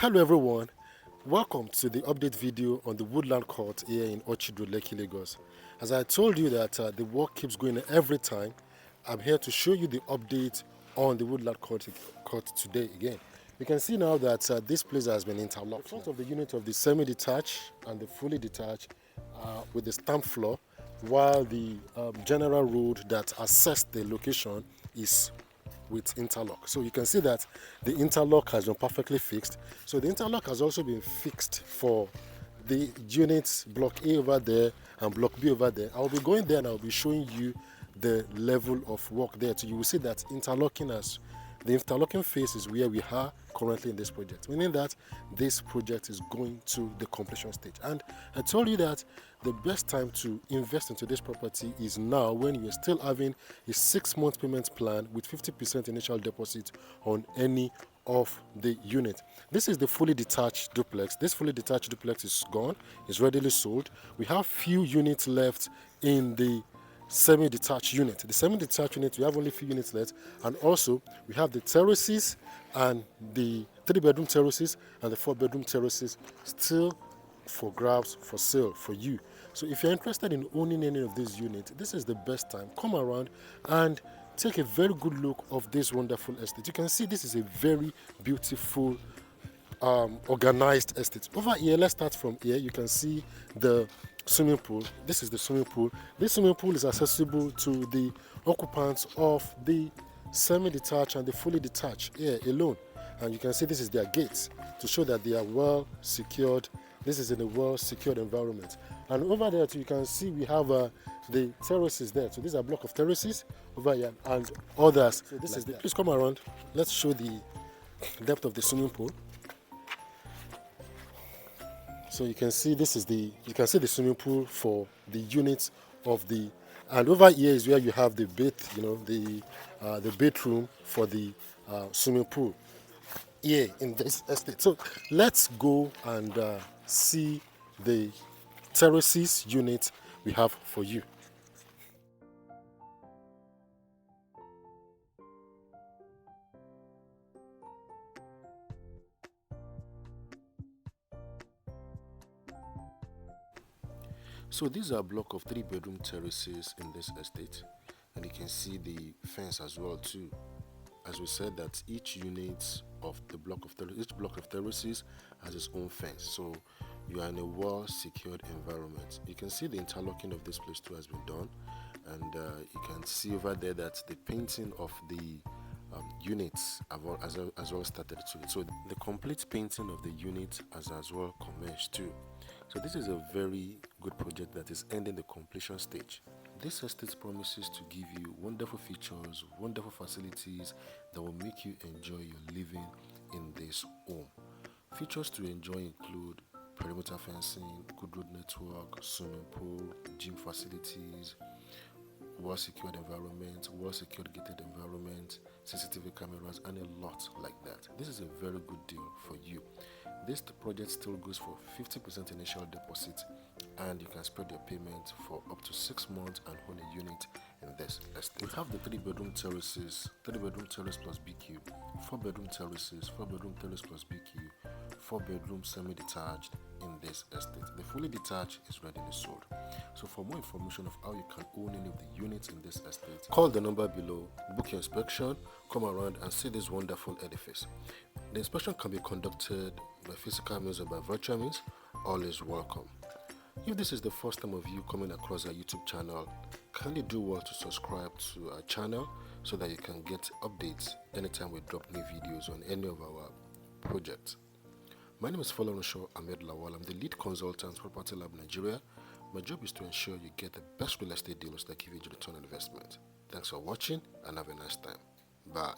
Hello everyone, welcome to the update video on the Woodland Court here in Orchid Road, Lekki, Lagos. As I told you that the work keeps going every time, I'm here to show you the update on the Woodland Court today again. You can see now that this place has been interlocked. The front of the unit of the semi-detached and the fully detached with the stamp floor, while the general road that assessed the location is with interlock. So you can see that the interlock has been perfectly fixed. So the interlock has also been fixed for the units block A over there and block B over there. I'll be going there and I'll be showing you the level of work there. So you will see that the interlocking phase is where we are currently in this project, meaning that this project is going to the completion stage. And I told you that the best time to invest into this property is now, when you're still having a 6-month payment plan with 50% initial deposit on any of the unit. This is the fully detached duplex. This fully detached duplex is gone, is readily sold. We have few units left in the semi-detached unit. The semi-detached unit, we have only few units left, and also we have the terraces and the 3-bedroom terraces and the 4-bedroom terraces still for grabs, for sale, for you. So if you're interested in owning any of these units, this is the best time. Come around and take a very good look of this wonderful estate. You can see this is a very beautiful organized estate. Over here, let's start from here. You can see the swimming pool. This is the swimming pool. This swimming pool is accessible to the occupants of the semi-detached and the fully detached here alone. And you can see this is their gates to show that they are well secured. This is in a well secured environment. And over there too, you can see we have the terraces there. So these are a block of terraces over here and others. So this is the, please come around. Let's show the depth of the swimming pool. So you can see this is the swimming pool for the units of the, and over here is where you have the the bedroom for the swimming pool here in this estate. So let's go and see the terraces unit we have for you. So these are a block of 3-bedroom terraces in this estate, and you can see the fence as well too. As we said, that each unit of the block of terraces has its own fence, so you are in a well secured environment. You can see the interlocking of this place too has been done, and you can see over there that the painting of the units as well started too. So the complete painting of the unit has as well commenced too. So this is a very good project that is ending the completion stage. This estate promises to give you wonderful features, wonderful facilities that will make you enjoy your living in this home. Features to enjoy include perimeter fencing, good road network, swimming pool, gym facilities, well secured environment, well secured gated environment, CCTV cameras, and a lot like that. This is a very good deal for you. This project still goes for 50% initial deposit, and you can spread your payment for up to 6 months and own a unit in this estate. We have the 3-bedroom terraces, 3-bedroom terrace plus BQ, 4-bedroom terraces, 4-bedroom terrace plus BQ, 4-bedroom semi-detached in this estate. The fully detached is readily sold. So for more information of how you can own any of the units in this estate, call the number below, book your inspection, come around and see this wonderful edifice. The inspection can be conducted by physical means or by virtual means. All is welcome. If this is the first time of you coming across our YouTube channel, kindly do well to subscribe to our channel so that you can get updates anytime we drop new videos on any of our projects. My name is Folorunsho Ahmed Lawal. I'm the lead consultant for Property Lab Nigeria. My job is to ensure you get the best real estate deals that give you return on investment. Thanks for watching and have a nice time. Bye.